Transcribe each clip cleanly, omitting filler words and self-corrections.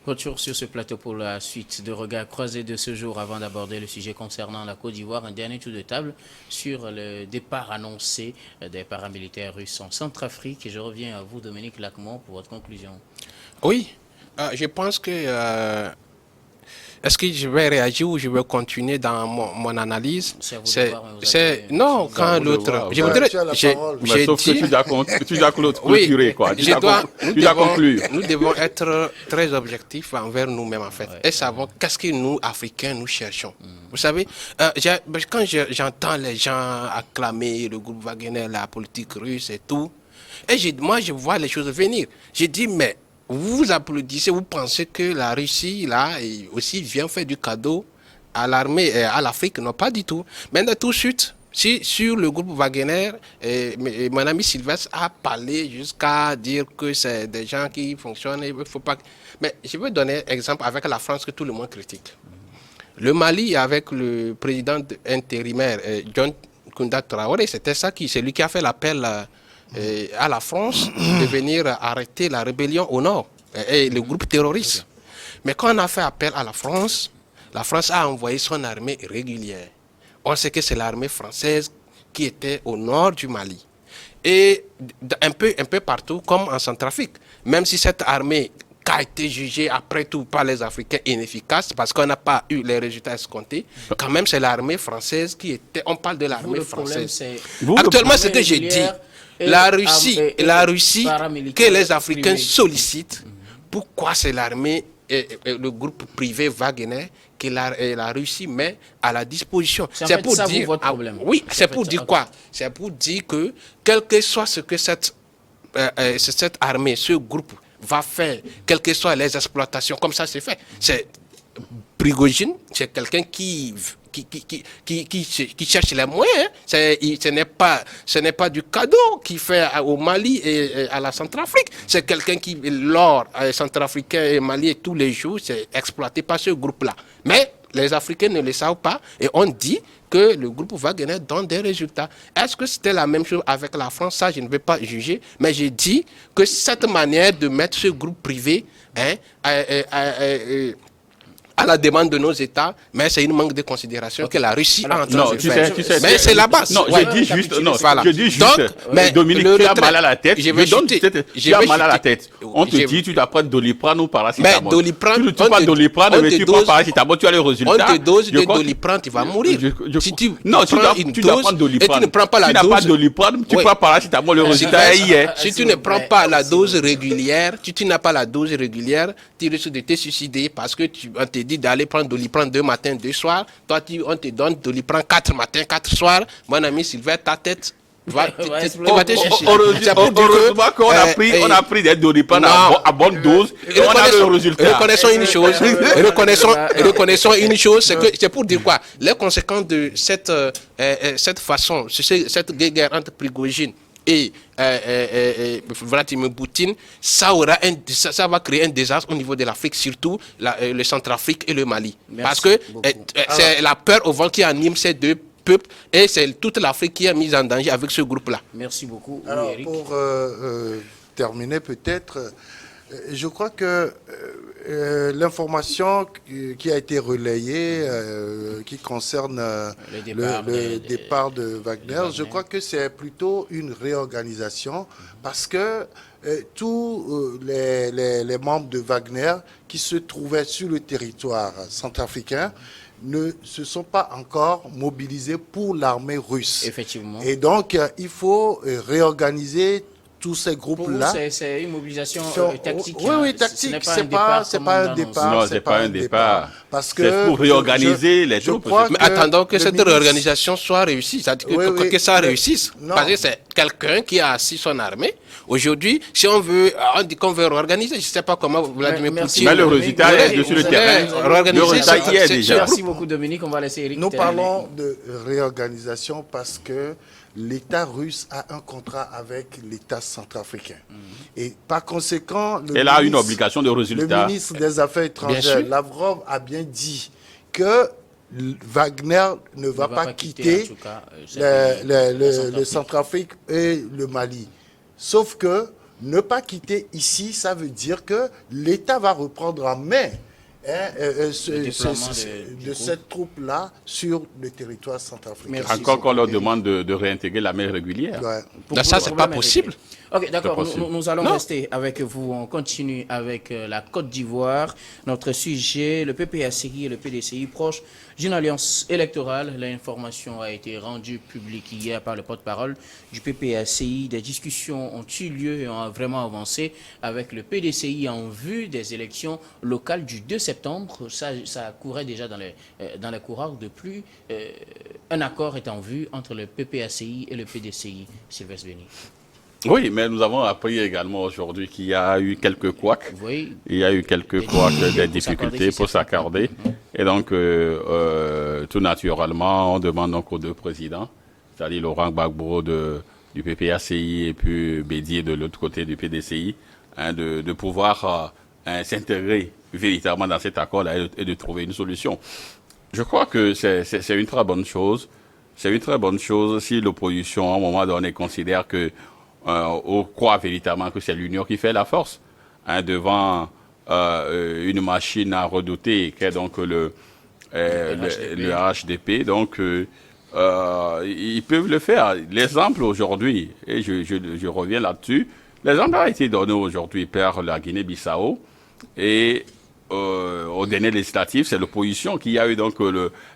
Retour sur ce plateau pour la suite de regards croisés de ce jour avant d'aborder le sujet concernant la Côte d'Ivoire. Un dernier tour de table sur le départ annoncé des paramilitaires russes en Centrafrique. Et je reviens à vous, Dominique Lacmont, pour votre conclusion. Oui, je pense que... est-ce que je vais réagir ou je vais continuer dans mon analyse? Non, quand l'autre... Je voudrais... Sauf que tu dois clôturer, quoi. Tu dois conclure. Nous devons être très objectifs envers nous-mêmes, en fait. Et savoir qu'est-ce que nous, Africains, nous cherchons. Vous savez, quand j'entends les gens acclamer le groupe Wagner, la politique russe et tout, et moi, je vois les choses venir. Je dis, mais... vous applaudissez, vous pensez que la Russie, là, aussi vient faire du cadeau à l'armée et à l'Afrique? Non, pas du tout. Maintenant, tout de suite, sur le groupe Wagner, mon ami Sylvestre a parlé jusqu'à dire que c'est des gens qui fonctionnent. Il faut pas... Mais je vais donner un exemple avec la France que tout le monde critique. Le Mali, avec le président intérimaire, John Kounda Traoré, c'était ça c'est lui qui a fait l'appel à la France de venir arrêter la rébellion au nord et le groupe terroriste. Mais quand on a fait appel à la France a envoyé son armée régulière. On sait que c'est l'armée française qui était au nord du Mali. Et un peu partout, comme en Centrafrique. Même si cette armée qui a été jugée après tout par les Africains inefficace parce qu'on n'a pas eu les résultats escomptés, quand même c'est l'armée française qui était... On parle de l'armée française. Actuellement, ce que j'ai dit... La Russie que les Africains sollicitent, pourquoi c'est l'armée et le groupe privé Wagner que la Russie met à la disposition? C'est pour dire votre problème. Oui, c'est pour dire quoi? C'est pour dire que quel que soit ce que cette armée, ce groupe va faire, quelles que soient les exploitations, comme ça c'est fait. C'est Prigojine, c'est quelqu'un qui cherche les moyens. Ce n'est pas du cadeau qu'il fait au Mali et à la Centrafrique. C'est quelqu'un qui, l'or centrafricain et Mali, tous les jours, c'est exploité par ce groupe-là. Mais les Africains ne le savent pas et on dit que le groupe Wagner donne des résultats. Est-ce que c'était la même chose avec la France? Ça, je ne vais pas juger. Mais j'ai dit que cette manière de mettre ce groupe privé à la demande de nos États, mais c'est une manque de considération que la Russie a en train de faire. Mais c'est la base. Non, je dis juste, donc, Dominique, tu as mal à la tête. Tu as mal à la tête. On te dit, tu dois prendre Doliprane ou paracétamol. Mais Doliprane, tu prends Doliprane, mais tu prends paracétamol, tu as le résultat. On te dose de Doliprane, tu vas mourir. Non, tu dois prendre Doliprane. Et tu ne prends pas la dose. Tu n'as pas Doliprane, tu prends paracétamol, le résultat est hier. Si tu ne prends pas la dose régulière, tu n'as pas la dose régulière, tu risques de te suicider parce que on te dit d'aller prendre Doliprane 2 matins, 2 soirs. Toi, on te donne Doliprane 4 matins, 4 soirs. Mon ami Sylvain, ta tête va te suicider. Heureusement qu'on a pris des Doliprane à bonne dose et on a le résultat. Reconnaissons une chose, c'est pour dire quoi? Les conséquences de cette façon, cette guerre entre Prigojine et Vladimir Poutine, ça va créer un désastre au niveau de l'Afrique, surtout le Centrafrique et le Mali. Parce que c'est la peur au ventre qui anime ces deux peuples et c'est toute l'Afrique qui est mise en danger avec ce groupe-là. Merci beaucoup. Alors, Eric. pour terminer peut-être, je crois que l'information qui a été relayée, qui concerne le départ de Wagner, je crois que c'est plutôt une réorganisation parce que tous les membres de Wagner qui se trouvaient sur le territoire centrafricain ne se sont pas encore mobilisés pour l'armée russe. Effectivement. Et donc, il faut réorganiser tous ces groupes-là. C'est une mobilisation tactique. Oui, tactique. C'est pas un départ. Non, c'est pas un départ. Parce que c'est pour réorganiser les troupes. Mais attendons que cette réorganisation soit réussie. C'est-à-dire que ça réussisse. Parce que c'est quelqu'un qui a assis son armée. Aujourd'hui, si on dit qu'on veut réorganiser, je ne sais pas comment Vladimir Poutine... Mais le résultat est sur le terrain. Le résultat y est déjà. Merci beaucoup, Dominique. On va laisser Eric Nous parlons de réorganisation parce que l'État russe a un contrat avec l'État centrafricain. Et par conséquent, elle a une obligation de résultat. Le ministre des Affaires étrangères, Lavrov, a bien dit que Wagner ne va pas quitter le Centrafrique et le Mali. Sauf que ne pas quitter ici, ça veut dire que l'État va reprendre en main de cette troupe-là sur le territoire centrafricain. Encore qu'on leur demande de réintégrer la mer régulière. Ouais. Ça, c'est pas possible. Ok, d'accord, nous allons rester avec vous. On continue avec la Côte d'Ivoire. Notre sujet, le PPACI et le PDCI proches d'une alliance électorale. L'information a été rendue publique hier par le porte-parole du PPACI. Des discussions ont eu lieu et ont vraiment avancé avec le PDCI en vue des élections locales du 2 septembre. Ça courait déjà dans les couloirs. De plus, un accord est en vue entre le PPACI et le PDCI. Sylvestre Béni. Oui, mais nous avons appris également aujourd'hui qu'il y a eu quelques couacs. Oui. Il y a eu quelques couacs, des difficultés pour s'accorder. Et donc, tout naturellement, on demande donc aux deux présidents, c'est-à-dire Laurent Gbagbo du PPACI et puis Bédié de l'autre côté du PDCI, de pouvoir s'intégrer véritablement dans cet accord-là et de trouver une solution. Je crois que c'est une très bonne chose. C'est une très bonne chose si l'opposition, à un moment donné, considère que on croit véritablement que c'est l'union qui fait la force devant une machine à redouter qui est donc le HDP. Donc, ils peuvent le faire. L'exemple aujourd'hui, et je reviens là-dessus, l'exemple a été donné aujourd'hui par la Guinée-Bissau et au dernier législatif, c'est l'opposition qui a eu donc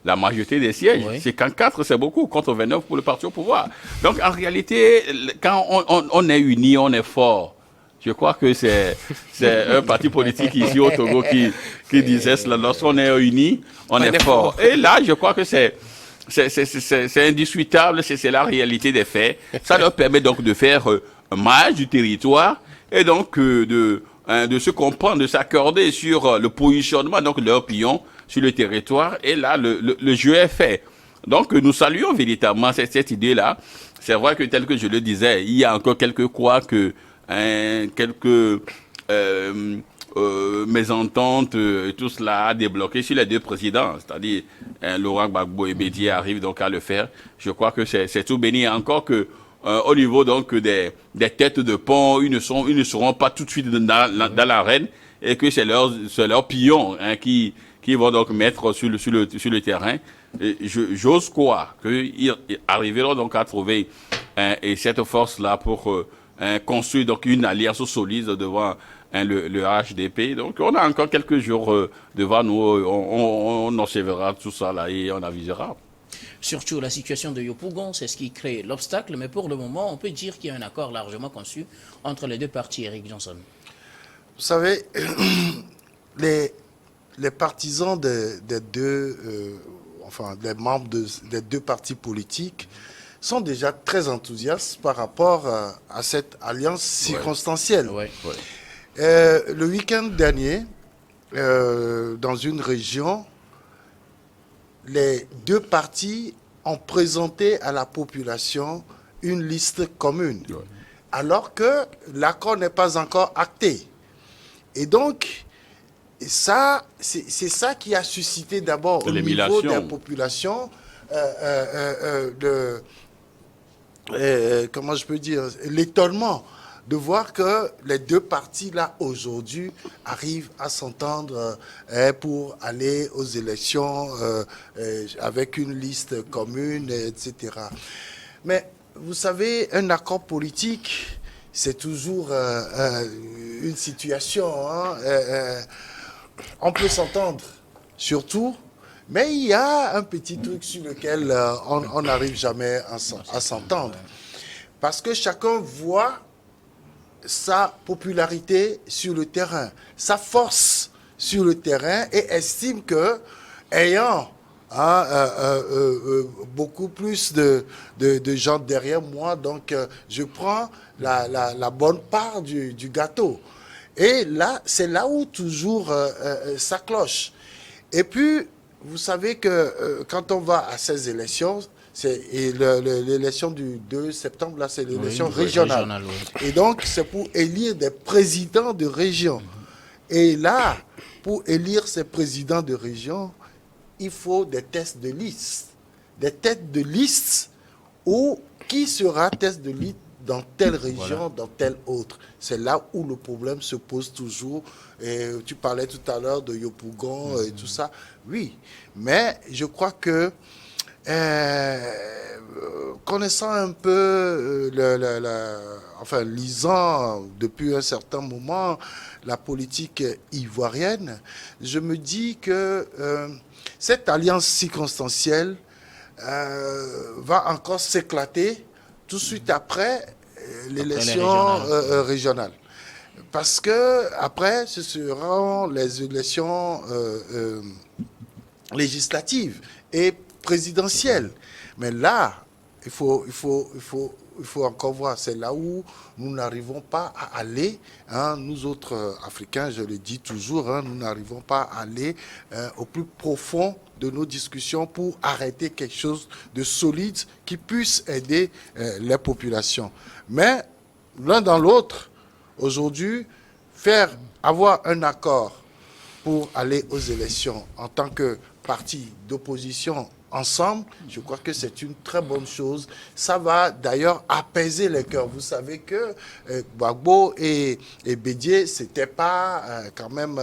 la majorité des sièges. Oui. C'est 4, c'est beaucoup, contre 29 pour le parti au pouvoir. Donc en réalité, quand on est unis, on est fort. Je crois que c'est un parti politique ici au Togo qui disait cela. Lorsqu'on est unis, on est fort. Et là, je crois que c'est indiscutable, c'est la réalité des faits. Ça leur permet donc de faire un maillage du territoire et donc de se comprendre, de s'accorder sur le positionnement donc de leur pion sur le territoire. Et là, le jeu est fait. Donc, nous saluons véritablement cette idée-là. C'est vrai que, tel que je le disais, il y a encore quelques couacs, quelques mésententes, tout cela a débloqué sur les deux présidents. C'est-à-dire, Laurent Gbagbo et Bédié arrivent donc à le faire. Je crois que c'est tout béni. Encore que au niveau donc des têtes de pont, ils ne seront pas tout de suite dans l'arène et que c'est leurs pions qui vont donc mettre sur le terrain. J'ose croire qu'ils arriveront donc à trouver et cette force-là pour construire donc une alliance solide devant le HDP. Donc on a encore quelques jours devant nous, on observera tout ça là et on avisera. Surtout la situation de Yopougon, c'est ce qui crée l'obstacle, mais pour le moment, on peut dire qu'il y a un accord largement conçu entre les deux partis, Eric Johnson. Vous savez, les partisans des deux, les membres des deux partis politiques sont déjà très enthousiastes par rapport à cette alliance circonstancielle. Le week-end dernier, dans une région, les deux partis ont présenté à la population une liste commune, alors que l'accord n'est pas encore acté. Et donc, ça, c'est ça qui a suscité d'abord au niveau des populations comment je peux dire, l'étonnement de voir que les deux partis là aujourd'hui arrivent à s'entendre pour aller aux élections avec une liste commune, etc. Mais vous savez, un accord politique, c'est toujours une situation. On peut s'entendre, surtout, mais il y a un petit truc sur lequel on n'arrive jamais à s'entendre. Parce que chacun voit sa popularité sur le terrain, sa force sur le terrain et estime que, ayant beaucoup plus de gens derrière moi, donc je prends la bonne part du gâteau. Et là, c'est là où toujours ça cloche. Et puis, vous savez que quand on va à ces élections, l'élection du 2 septembre, là, c'est l'élection régionale. Et donc, c'est pour élire des présidents de région. Et là, pour élire ces présidents de région, il faut des tests de liste. Des têtes de liste où qui sera tête de dans telle région, dans telle autre. C'est là où le problème se pose toujours. Et tu parlais tout à l'heure de Yopougon et tout ça. Oui, mais je crois que connaissant un peu, lisant depuis un certain moment la politique ivoirienne, je me dis que cette alliance circonstancielle va encore s'éclater tout de suite après l'élection régionale. Parce que après, ce seront les élections législatives et présidentielle. Mais là, il faut encore voir. C'est là où nous n'arrivons pas à aller. Nous autres Africains, je le dis toujours, nous n'arrivons pas à aller au plus profond de nos discussions pour arrêter quelque chose de solide qui puisse aider les populations. Mais l'un dans l'autre, aujourd'hui, avoir un accord pour aller aux élections en tant que parti d'opposition ensemble, je crois que c'est une très bonne chose. Ça va d'ailleurs apaiser les cœurs. Vous savez que Gbagbo et Bédié, c'était pas quand même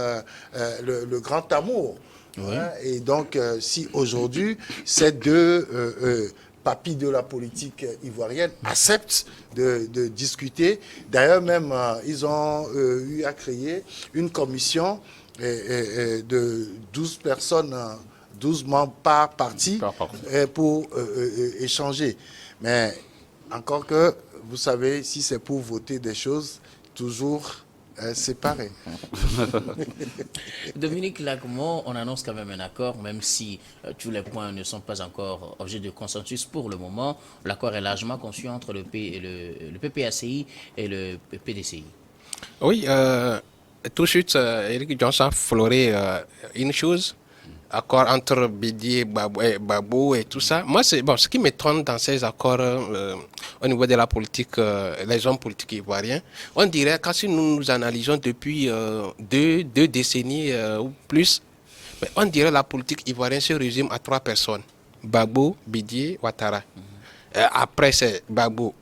le grand amour. Oui. Et donc, si aujourd'hui, ces deux papis de la politique ivoirienne acceptent de discuter, d'ailleurs même, ils ont eu à créer une commission de 12 personnes 12 membres par parti pour échanger. Mais encore que, vous savez, si c'est pour voter des choses, toujours séparées. Dominique Lagmon, on annonce quand même un accord, même si tous les points ne sont pas encore objet de consensus pour le moment. L'accord est largement conçu entre le PPACI et le PDCI. Oui, tout de suite, Eric Johnson a floré une chose. Accord entre Bédié, Gbagbo et tout ça. Moi, ce qui m'étonne dans ces accords au niveau de la politique, les hommes politiques ivoiriens, on dirait que si nous analysons depuis deux décennies ou plus, mais on dirait que la politique ivoirienne se résume à 3 personnes. Gbagbo, Bédié, Ouattara. Après, c'est Gbagbo,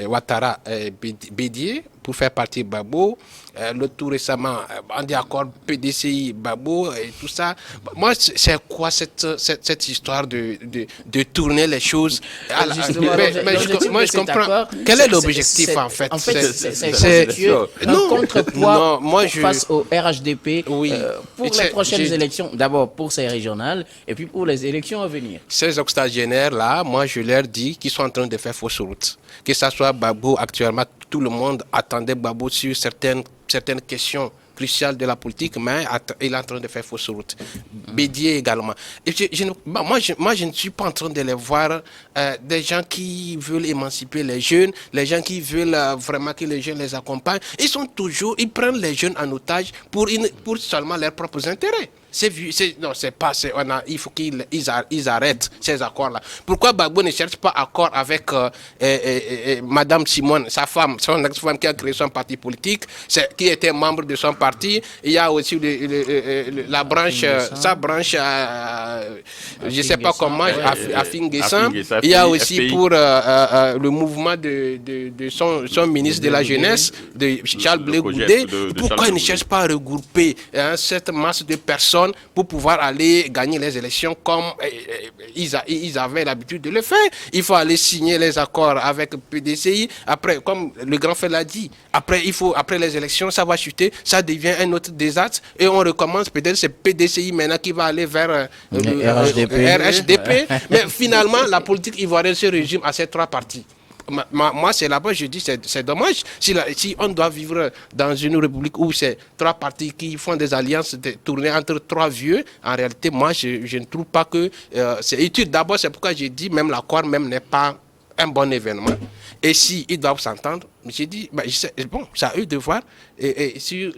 Ouattara et Bédié pour faire partie de Gbagbo. Le tout récemment, on dit accord PDCI, Gbagbo et tout ça. Moi, c'est quoi cette histoire de tourner les choses moi, je comprends. Quel est l'objectif en fait? En fait, c'est un contrepoids face au RHDP pour les prochaines élections. D'abord pour ces régionales et puis pour les élections à venir. Ces octogénaires-là, moi, je leur dis qu'ils sont en train de faire fausse route. Que ce soit Gbagbo actuellement, tout le monde attendait Gbagbo sur certaines questions cruciales de la politique, mais il est en train de faire fausse route. Bédié également. Et moi, je ne suis pas en train de les voir des gens qui veulent émanciper les jeunes, les gens qui veulent vraiment que les jeunes les accompagnent. Ils prennent les jeunes en otage pour seulement leurs propres intérêts. Il faut qu'ils arrêtent ces accords-là. Pourquoi Gbagbo ne cherche pas accord avec Madame Simone, sa femme, son ex-femme qui a créé son parti politique, qui était membre de son parti? Il y a aussi la branche, sa branche, je ne sais pas comment, à Finguessan. Il y a aussi pour le mouvement de son ministre de la Jeunesse, de Charles Blé Goudé. Pourquoi il ne cherche pas à regrouper cette masse de personnes pour pouvoir aller gagner les élections comme ils avaient l'habitude de le faire? Il faut aller signer les accords avec PDCI. Après, comme le grand frère l'a dit, après les élections, ça va chuter, ça devient un autre désastre et on recommence. Peut-être c'est PDCI maintenant qui va aller vers RHDP. Mais finalement, la politique ivoirienne se résume à ces 3 partis. Moi, c'est là-bas, je dis, c'est dommage. Si on doit vivre dans une république où c'est 3 partis qui font des alliances tournées entre 3 vieux, en réalité, moi, je ne trouve pas que c'est utile. D'abord, c'est pourquoi j'ai dit, même l'accord même n'est pas un bon événement. Et s'ils doivent s'entendre, j'ai dit, c'est à eux de voir et sur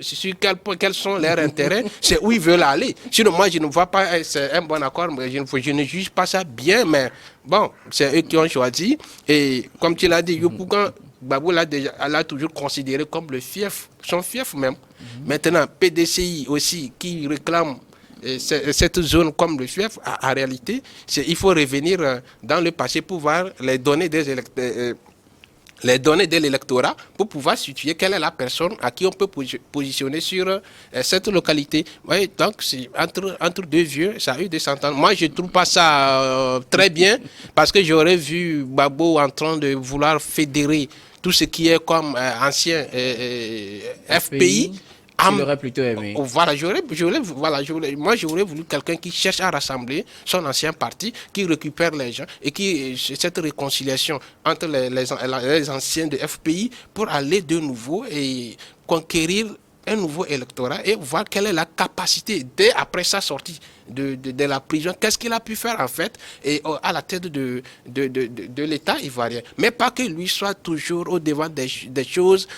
quels sont leurs intérêts, c'est où ils veulent aller. Sinon, moi, je ne vois pas, c'est un bon accord, mais je ne juge pas ça bien, mais bon, c'est eux qui ont choisi. Et comme tu l'as dit, Yopougon, Gbagbo l'a toujours considéré comme le fief, son fief même. Maintenant, PDCI aussi, qui réclame cette zone comme le fief, en réalité, il faut revenir dans le passé pour pouvoir les donner les données de l'électorat pour pouvoir situer quelle est la personne à qui on peut positionner sur cette localité. Oui, donc, c'est entre deux vieux, ça a eu des centaines. Moi, je ne trouve pas ça très bien parce que j'aurais vu Gbagbo en train de vouloir fédérer tout ce qui est comme ancien FPI. Il aurait plutôt aimé. Voilà, moi j'aurais voulu quelqu'un qui cherche à rassembler son ancien parti, qui récupère les gens et qui cette réconciliation entre les anciens de FPI pour aller de nouveau et conquérir un nouveau électorat et voir quelle est la capacité dès après sa sortie de la prison, qu'est-ce qu'il a pu faire en fait et à la tête de l'État ivoirien. Mais pas que lui soit toujours au devant des choses,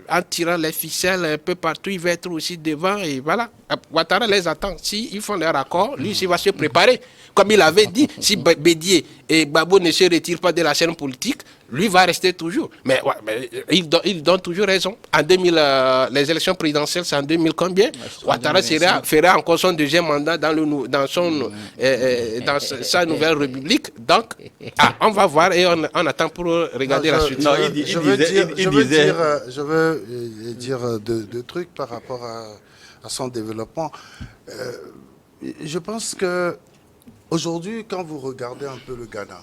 en tirant les ficelles un peu partout, il va être aussi devant et voilà. Ouattara les attend. S'ils font leur accord, lui il va se préparer. Comme il avait dit, si Bédié et Gbagbo ne se retirent pas de la scène politique, lui va rester toujours. Mais il donne toujours raison. En 2000, les élections présidentielles, c'est en 2000 combien? Ouattara fera encore son deuxième mandat dans sa nouvelle république. Donc, on va voir et on attend pour regarder la suite. Je veux dire deux trucs par rapport à son développement. Je pense que aujourd'hui, quand vous regardez un peu le Ghana,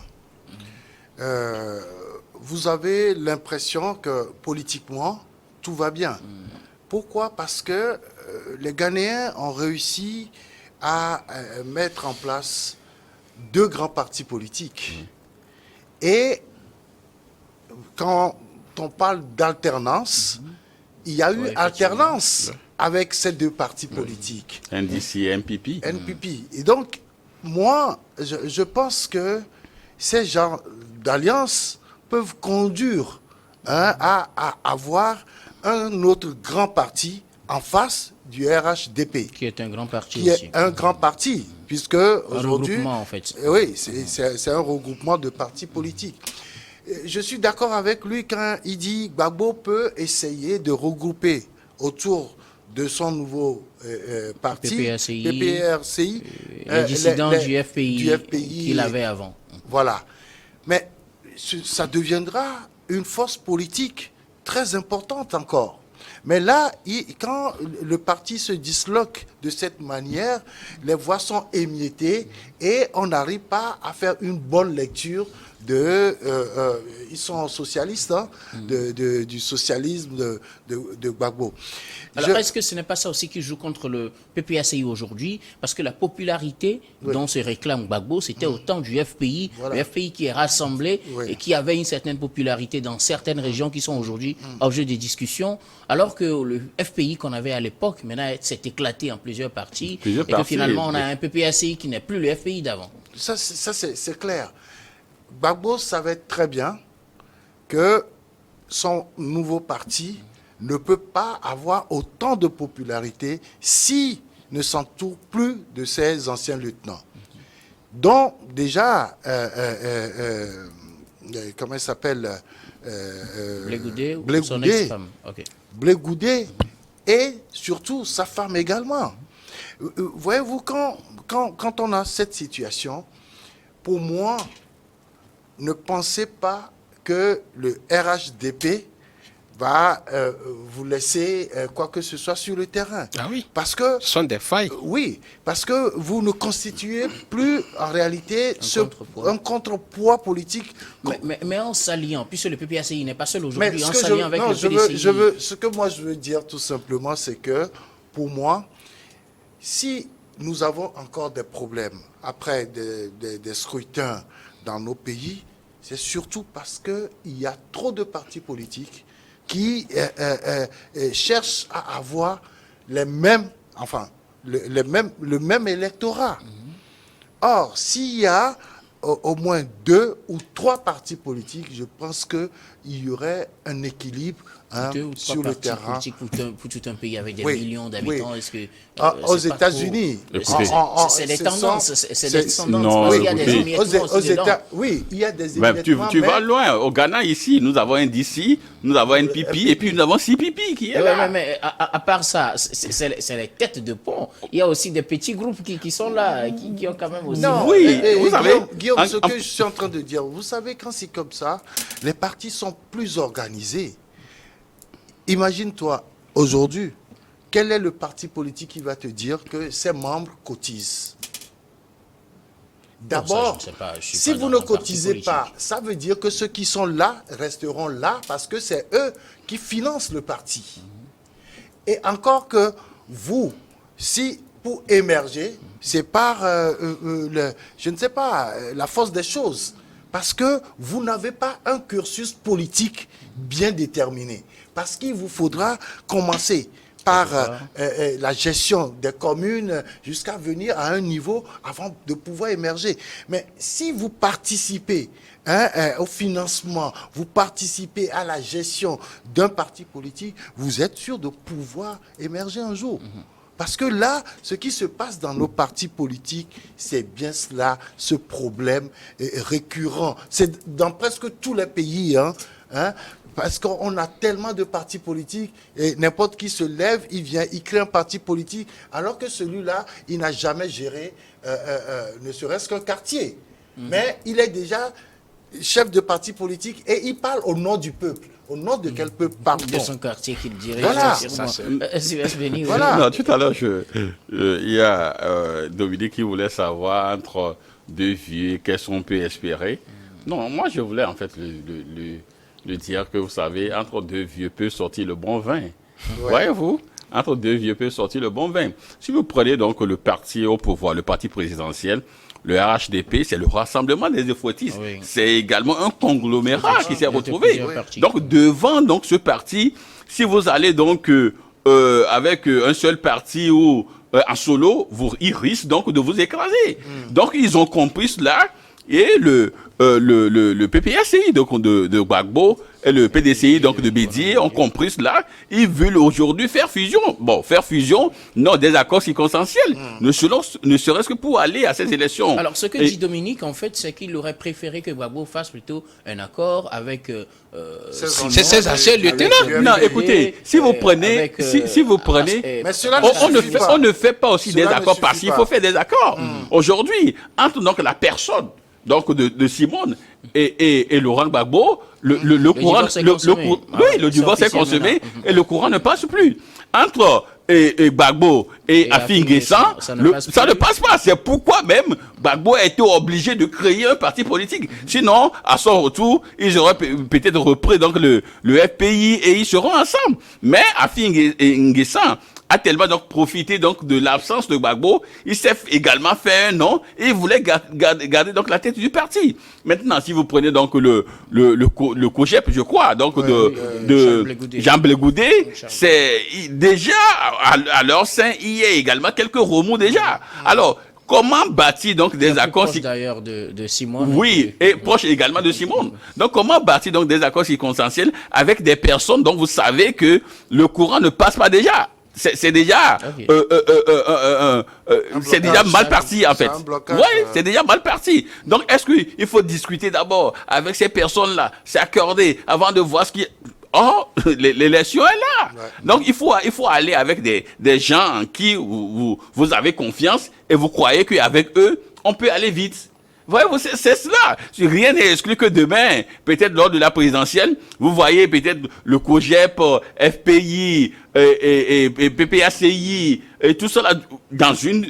vous avez l'impression que politiquement, tout va bien. Pourquoi? Parce que les Ghanéens ont réussi à mettre en place 2 grands partis politiques. Et quand on parle d'alternance, il y a eu alternance avec ces 2 partis politiques. NDC et NPP. Et donc, moi, je pense que ces genres d'alliances peuvent conduire à avoir un autre grand parti en face du RHDP. Qui est un grand parti qui aussi. Est un grand parti, puisque aujourd'hui... Un regroupement, en fait. Oui, c'est un regroupement de partis politiques. Je suis d'accord avec lui quand il dit que Gbagbo peut essayer de regrouper autour de son nouveau parti, PPRCI, les dissidents du FPI qu'il avait avant. Voilà. Mais ça deviendra une force politique très importante encore. Mais là, quand le parti se disloque de cette manière, les voix sont émiettées et on n'arrive pas à faire une bonne lecture ils sont socialistes, hein, du socialisme de Gbagbo. Alors, est-ce que ce n'est pas ça aussi qui joue contre le PPACI aujourd'hui? Parce que la popularité dont se réclame Gbagbo, c'était au temps du FPI, le FPI qui est rassemblé et qui avait une certaine popularité dans certaines régions qui sont aujourd'hui objet de discussions, alors que le FPI qu'on avait à l'époque, maintenant, s'est éclaté en plusieurs parties, et que finalement, on a un PPACI qui n'est plus le FPI d'avant. Ça c'est clair. Gbagbo savait très bien que son nouveau parti ne peut pas avoir autant de popularité s'il ne s'entoure plus de ses anciens lieutenants. Donc, déjà, comment il s'appelle Blé Goudé, son ex-femme. Blé Goudé et surtout sa femme également. Voyez-vous, quand on a cette situation, pour moi, ne pensez pas que le RHDP va vous laisser quoi que ce soit sur le terrain. Ah oui, parce que ce sont des failles. Oui, parce que vous ne constituez plus en réalité un contrepoids politique. Mais en s'alliant, puisque le PPACI n'est pas seul aujourd'hui, en s'alliant avec le PDCI... Ce que moi je veux dire tout simplement, c'est que pour moi, si nous avons encore des problèmes après des scrutins dans nos pays, c'est surtout parce qu'il y a trop de partis politiques qui cherchent à avoir le même électorat. Or, s'il y a au moins 2 ou 3 partis politiques, je pense qu'il y aurait un équilibre, sur le terrain. Pour tout un pays avec des millions d'habitants, est-ce que aux États-Unis, c'est des tendances, c'est des tendances. Non, il y a des émiettements oui, il y a des émiettements. Tu vas loin. Au Ghana, ici, nous avons un DC, nous avons un pipi, et puis nous avons 6 pipis qui est là. Mais à part ça, c'est les têtes de pont. Il y a aussi des petits groupes qui sont là, qui ont quand même aussi... Non, oui, vous savez... Guillaume, ce que je suis en train de dire, vous savez, quand c'est comme ça, les partis sont plus organisés. Imagine-toi, aujourd'hui, quel est le parti politique qui va te dire que ses membres cotisent? D'abord, si vous ne cotisez pas, ça veut dire que ceux qui sont là resteront là parce que c'est eux qui financent le parti. Et encore que vous, si pour émerger, c'est par, je ne sais pas, la force des choses. Parce que vous n'avez pas un cursus politique bien déterminé. Parce qu'il vous faudra commencer par la gestion des communes jusqu'à venir à un niveau avant de pouvoir émerger. Mais si vous participez au financement, vous participez à la gestion d'un parti politique, vous êtes sûr de pouvoir émerger un jour. Parce que là, ce qui se passe dans nos partis politiques, c'est bien cela, ce problème récurrent. C'est dans presque tous les pays, parce qu'on a tellement de partis politiques, et n'importe qui se lève, il vient, il crée un parti politique, alors que celui-là, il n'a jamais géré ne serait-ce qu'un quartier. Mais il est déjà chef de parti politique et il parle au nom du peuple. Au nom de quel peuple parle-t-on? De son quartier qu'il dirige. Voilà. Voilà. Non, tout à l'heure, il y a Dominique qui voulait savoir entre deux vieux, qu'est-ce qu'on peut espérer. Non, moi, je voulais en fait le dire que, vous savez, entre deux vieux peut sortir le bon vin. Voyez-vous? Entre deux vieux peut sortir le bon vin. Si vous prenez donc le parti au pouvoir, le parti présidentiel, le RHDP, c'est le Rassemblement des Effortistes. Oui. C'est également un conglomérat qui s'est retrouvé. Donc, devant donc, ce parti, si vous allez donc avec un seul parti ou en solo, ils risquent donc de vous écraser. Donc, ils ont compris cela. Et le PPACI donc de Gbagbo et le PDCI donc de Bédié ont compris cela. Ils veulent aujourd'hui faire fusion. Bon, faire fusion, non, des accords circonstanciels, ne serait-ce que pour aller à ces élections. Alors, ce que dit Dominique, en fait, c'est qu'il aurait préféré que Gbagbo fasse plutôt un accord avec ses anciens lieutenants. Non, écoutez, si vous prenez, si vous prenez, on ne fait pas aussi des accords parce qu'il faut faire des accords. Aujourd'hui, entre donc la personne donc de Simone et Laurent Gbagbo, le courant, le divorce est consommé et le courant ne passe plus. Entre Gbagbo et Afi N'Guessan, ça ne passe pas. C'est pourquoi même Gbagbo a été obligé de créer un parti politique. Sinon, à son retour, ils auraient peut-être repris donc le FPI et ils seront ensemble. Mais Afi N'Guessan a tellement donc profité donc de l'absence de Gbagbo, il s'est également fait un nom et il voulait garder donc la tête du parti. Maintenant, si vous prenez donc le COGEP, je crois, donc de Jean Blé-Goudé, c'est déjà à leur sein, il y a également quelques remous déjà. Alors, comment bâtir donc des accords d'ailleurs de Simone. Oui, et proche également de Simone. Donc comment bâtir donc des accords circonstanciels avec des personnes dont vous savez que le courant ne passe pas déjà? C'est déjà, c'est déjà mal parti en fait. Oui, c'est déjà mal parti. Donc est-ce qu'il faut discuter d'abord avec ces personnes-là, s'accorder avant de voir ce qui... Oh, l'élection est là. Ouais. Donc il faut aller avec des gens en qui vous avez confiance et vous croyez qu'avec eux, on peut aller vite. Voyez-vous, c'est cela. Rien n'est exclu que demain, peut-être lors de la présidentielle, vous voyez peut-être le COGEP, FPI et PPACI et tout cela dans une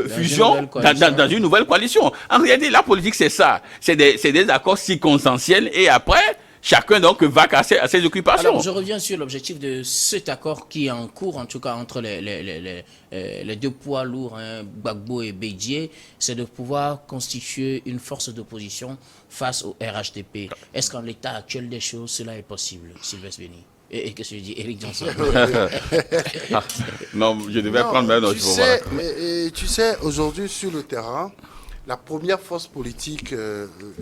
fusion, dans une nouvelle coalition. En réalité, la politique, c'est ça. C'est des accords circonstanciels et après, chacun donc va à ses occupations. Alors, je reviens sur l'objectif de cet accord qui est en cours, en tout cas entre les deux poids lourds, Gbagbo et Bédié, c'est de pouvoir constituer une force d'opposition face au RHDP. Est-ce qu'en l'état actuel des choses, cela est possible, Sylvestre Béni? Et qu'est-ce que je dis, Éric Johnson? Non, je devais prendre ma note. Tu sais, aujourd'hui sur le terrain, la première force politique,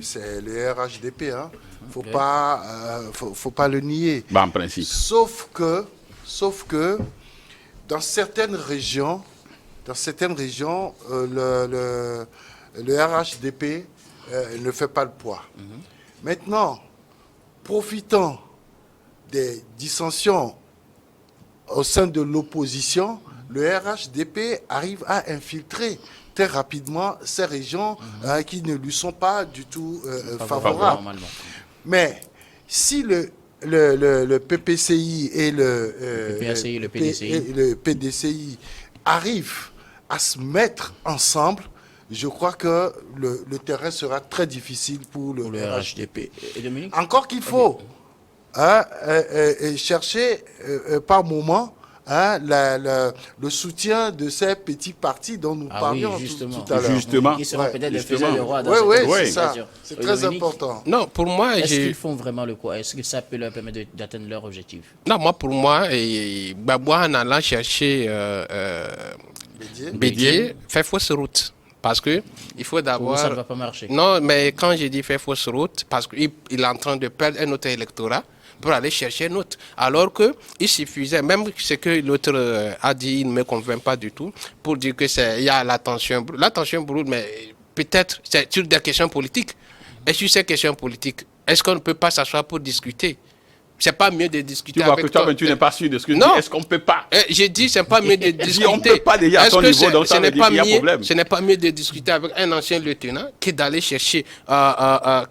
c'est le RHDP. Hein. Faut pas le nier. Bah, en principe. Sauf que dans certaines régions, le RHDP ne fait pas le poids. Maintenant, profitant des dissensions au sein de l'opposition, le RHDP arrive à infiltrer très rapidement ces régions qui ne lui sont pas du tout favorables. Mais si le PPCI et le PDCI arrivent à se mettre ensemble, je crois que le terrain sera très difficile pour le RHDP. Encore qu'il faut chercher par moment le soutien de ces petits partis dont nous parlions tout à l'heure. Justement. Qui seront peut-être les faiseurs de roi dans c'est ça. C'est très important. Non, pour moi... Est-ce qu'ils font vraiment le quoi? Est-ce que ça peut leur permettre d'atteindre leur objectif? Non, pour moi, Gbagbo, en allant chercher Bédié, fait fausse route. Parce que il faut d'abord... Ça ne va pas marcher. Non, mais quand je dis fait fausse route, parce qu'il est en train de perdre un autre électorat pour aller chercher un autre. Alors qu'il suffisait, même ce que l'autre a dit, il ne me convainc pas du tout, pour dire qu'il y a la tension. La tension brûle, mais peut-être c'est sur des questions politiques. Et sur ces questions politiques, est-ce qu'on ne peut pas s'asseoir pour discuter? C'est pas mieux de discuter avec toi. Tu vois que toi, mais tu n'es pas sûr de ce que non. Est-ce qu'on ne peut pas? J'ai dit, c'est pas mieux de discuter. On ne peut pas déjà à ton niveau, donc ça veut dire qu'il y a problème. Ce n'est pas mieux de discuter avec un ancien lieutenant que d'aller chercher un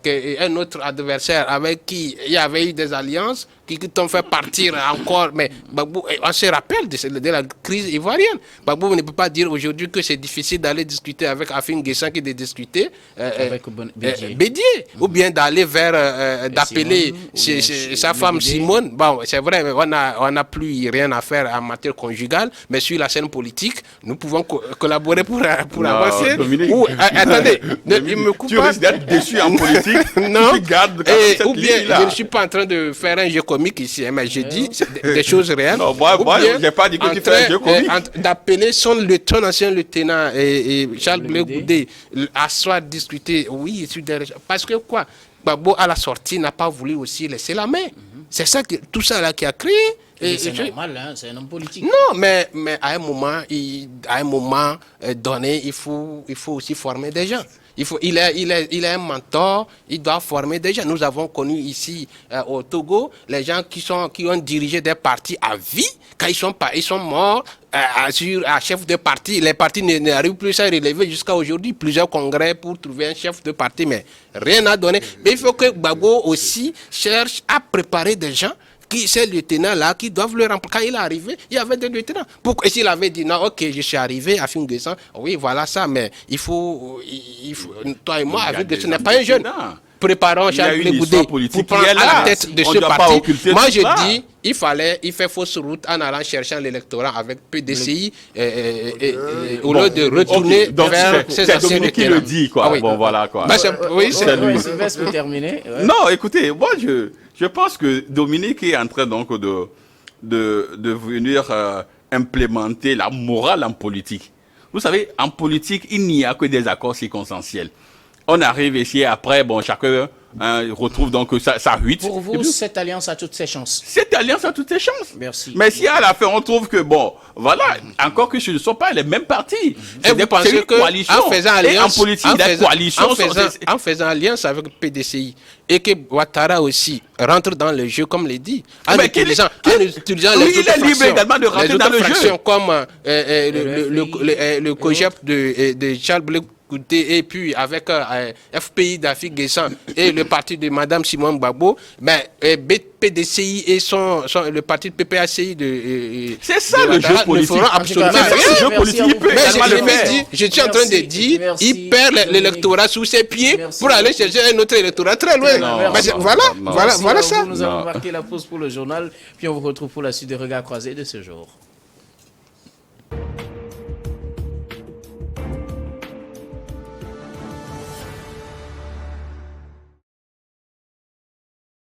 autre adversaire avec qui il y avait eu des alliances qui t'ont fait partir encore. Mais Gbagbo, on se rappelle de la crise ivoirienne. Gbagbo ne peut pas dire aujourd'hui que c'est difficile d'aller discuter avec Afin Guessan que de discuter avec Bédié. Ou bien d'aller vers, d'appeler sa femme Simone. Bon, c'est vrai, on n'a plus rien à faire en matière conjugale, mais sur la scène politique, nous pouvons collaborer pour avancer. Dominique, attendez, il me coupe tu risques d'être déçu en politique. Non. Ou bien, ligne-là. je ne suis pas en train de faire un jeu comique ici, mais je dis des choses réelles. Non, moi je n'ai pas dit que tu fais un jeu comique. D'appeler son ancien lieutenant et Charles Blé Goudé à soit discuter, oui, sur des... Parce que quoi, Gbagbo à la sortie n'a pas voulu aussi laisser la main. C'est ça tout ça là qui a créé. C'est normal, hein, c'est un homme politique. Non, mais à un moment donné, il faut aussi former des gens. Il est un mentor, il doit former des gens. Nous avons connu ici au Togo les gens qui ont dirigé des partis à vie. Quand ils sont morts à chef de parti, les partis n'arrivent plus à relever jusqu'à aujourd'hui. Plusieurs congrès pour trouver un chef de parti, mais rien n'a donné. Mais il faut que Gbagbo aussi cherche à préparer des gens. Ces lieutenants-là qui doivent le remplacer. Quand il est arrivé, il y avait des lieutenants. Pourquoi s'il avait dit non, ok, je suis arrivé à Afin Guessan, oui, voilà ça, mais il faut toi et moi, Afin Guessan n'est pas un jeune. Préparons Charles Blé Goudé pour prendre à la tête de ce parti. Moi, je dis, il fait fausse route en allant chercher l'électorat avec PDCI au lieu de retourner vers ses anciens lieutenants. Qui le dit, quoi. Ah, oui. Bon, voilà, quoi. Oui, c'est lui. Sylvestre peut terminer. Ouais. Non, écoutez, moi, je pense que Dominique est en train donc de venir implémenter la morale en politique. Vous savez, en politique, il n'y a que des accords circonstanciels. On arrive ici, après, bon, chacun retrouve donc sa huit. Pour vous, cette alliance a toutes ses chances. Cette alliance a toutes ses chances. Merci. Mais si à la fin, on trouve que, bon, voilà, encore que ce ne sont pas les mêmes partis. Et vous pensez qu'en faisant alliance, en politique, des coalitions en faisant alliance avec le PDCI, et que Ouattara aussi rentre dans le jeu, comme l'a dit, en utilisant les autres fractions, comme le COGEP de Charles Blé Goudé, et puis avec FPI d'Afin Guessan et le parti de Mme Simone Gbagbo, mais PDCI et le parti de PPACI c'est ça le jeu politique. Ne feront absolument rien. Je suis en train de dire, il perd l'électorat sous ses pieds pour aller chercher un autre électorat très loin. Voilà ça. Nous avons marqué la pause pour le journal, puis on vous retrouve pour la suite des regards croisés de ce jour.